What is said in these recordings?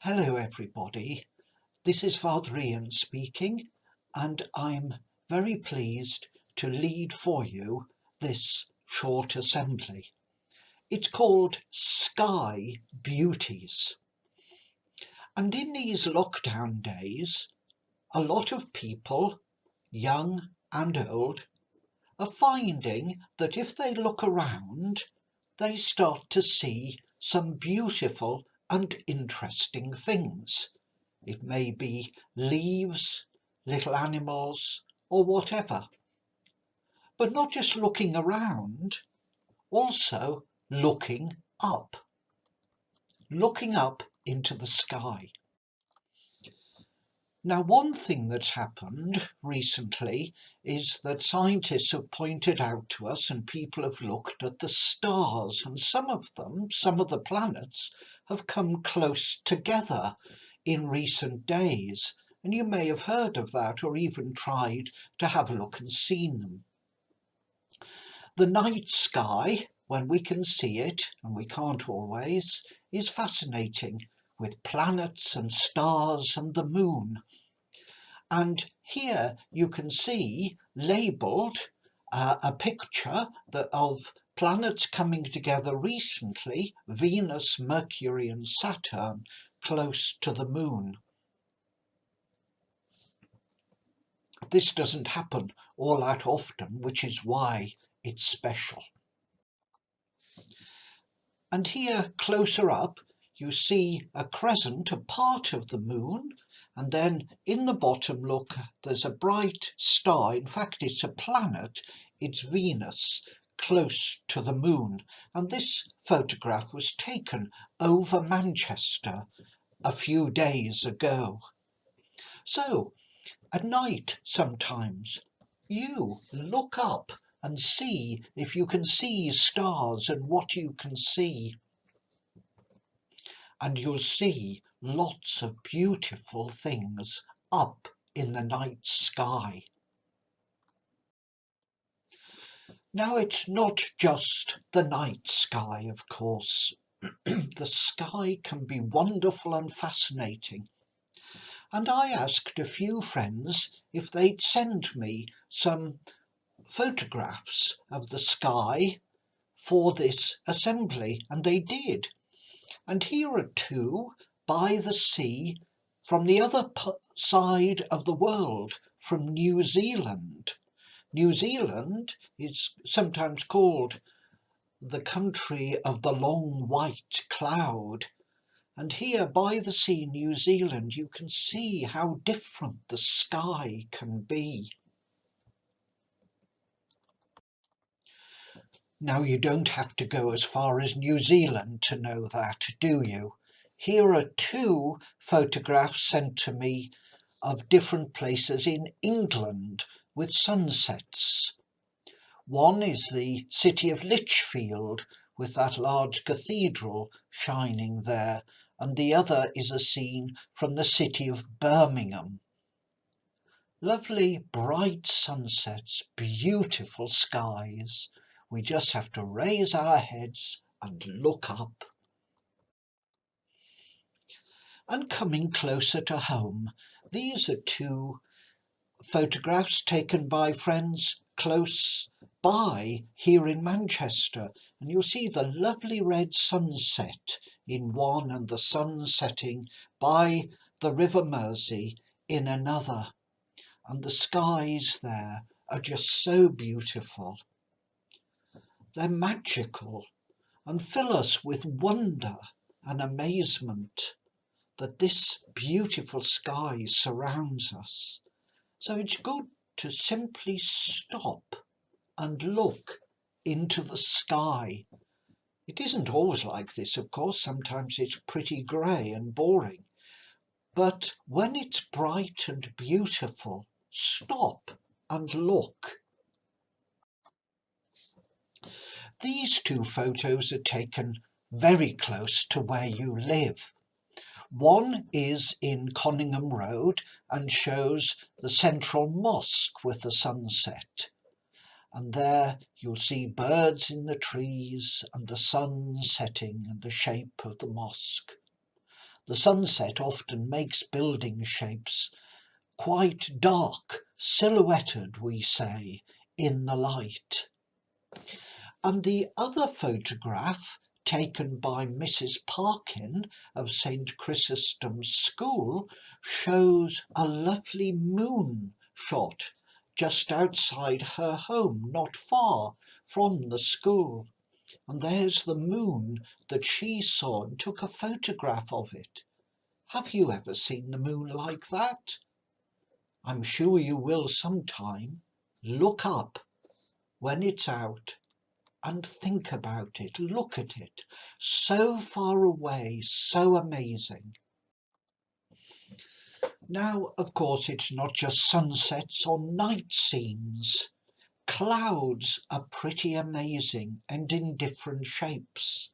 Hello everybody, this is Father Ian speaking, and I'm very pleased to lead for you this short assembly. It's called Sky Beauties, and in these lockdown days a lot of people, young and old, are finding that if they look around they start to see some beautiful and interesting things. It may be leaves, little animals, or whatever. But not just looking around, also looking up into the sky. Now, one thing that's happened recently is that scientists have pointed out to us, and people have looked at the stars, and some of the planets, have come close together in recent days. And you may have heard of that, or even tried to have a look and seen them. The night sky, when we can see it, and we can't always, is fascinating, with planets and stars and the moon. And here you can see labelled a picture of planets coming together recently, Venus, Mercury and Saturn, close to the moon. This doesn't happen all that often, which is why it's special. And here, closer up, you see a crescent, a part of the moon, and then in the bottom, look, there's a bright star. In fact, it's a planet, it's Venus, close to the moon. And this photograph was taken over Manchester a few days ago. So, at night sometimes, you look up and see if you can see stars and what you can see. And you'll see lots of beautiful things up in the night sky. Now, it's not just the night sky, of course. The sky can be wonderful and fascinating. And I asked a few friends if they'd send me some photographs of the sky for this assembly, and they did. And here are two by the sea from the other side of the world, from New Zealand. New Zealand is sometimes called the country of the long white cloud. And here by the sea, New Zealand, you can see how different the sky can be. Now, you don't have to go as far as New Zealand to know that, do you? Here are two photographs sent to me of different places in England with sunsets. One is the city of Lichfield with that large cathedral shining there, and the other is a scene from the city of Birmingham. Lovely bright sunsets, beautiful skies. We just have to raise our heads and look up. And coming closer to home, these are two photographs taken by friends close by here in Manchester, and you'll see the lovely red sunset in one and the sun setting by the River Mersey in another, and the skies there are just so beautiful. They're magical and fill us with wonder and amazement that this beautiful sky surrounds us. So it's good to simply stop and look into the sky. It isn't always like this, of course. Sometimes it's pretty grey and boring. But when it's bright and beautiful, stop and look. These two photos are taken very close to where you live. One is in Conningham Road and shows the central mosque with the sunset. And there you'll see birds in the trees and the sun setting and the shape of the mosque. The sunset often makes building shapes quite dark, silhouetted, we say, in the light. And the other photograph, taken by Mrs. Parkin of St Chrysostom's School, shows a lovely moon shot just outside her home, not far from the school. And there's the moon that she saw and took a photograph of it. Have you ever seen the moon like that? I'm sure you will sometime. Look up when it's out and think about it. Look at it. So far away, so amazing. Now, of course, it's not just sunsets or night scenes. Clouds are pretty amazing and in different shapes.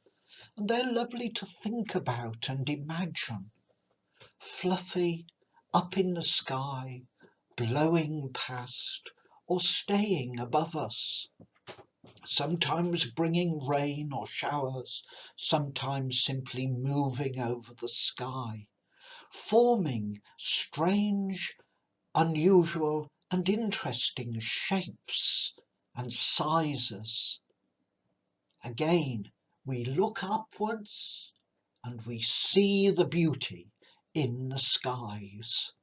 And they're lovely to think about and imagine. Fluffy, up in the sky, blowing past, or staying above us. Sometimes bringing rain or showers, sometimes simply moving over the sky, forming strange, unusual and interesting shapes and sizes. Again, we look upwards and we see the beauty in the skies.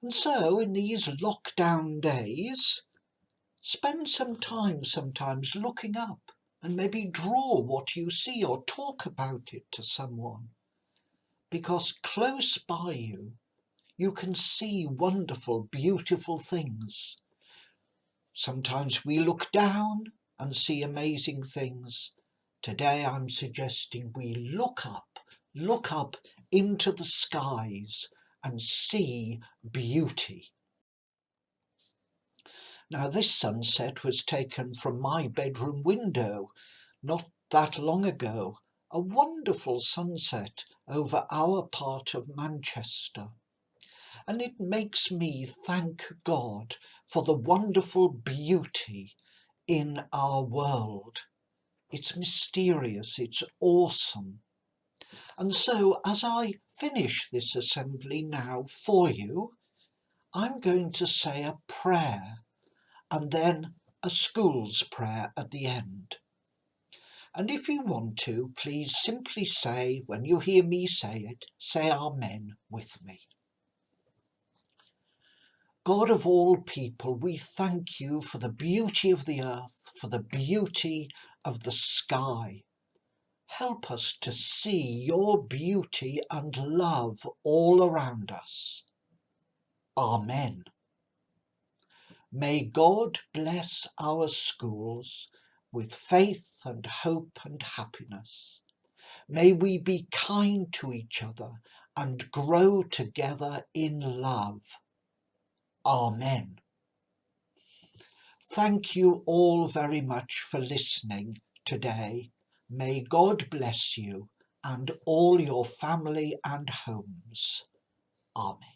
And so, in these lockdown days, spend some time sometimes looking up and maybe draw what you see or talk about it to someone. Because close by you, you can see wonderful, beautiful things. Sometimes we look down and see amazing things. Today I'm suggesting we look up into the skies and see beauty. Now this sunset was taken from my bedroom window not that long ago, a wonderful sunset over our part of Manchester. And it makes me thank God for the wonderful beauty in our world. It's mysterious, it's awesome. And so as I finish this assembly now for you, I'm going to say a prayer and then a school's prayer at the end. And if you want to, please simply say, when you hear me say it, say Amen with me. God of all people, we thank you for the beauty of the earth, for the beauty of the sky. Help us to see your beauty and love all around us. Amen. May God bless our schools with faith and hope and happiness. May we be kind to each other and grow together in love. Amen. Thank you all very much for listening today. May God bless you and all your family and homes. Amen.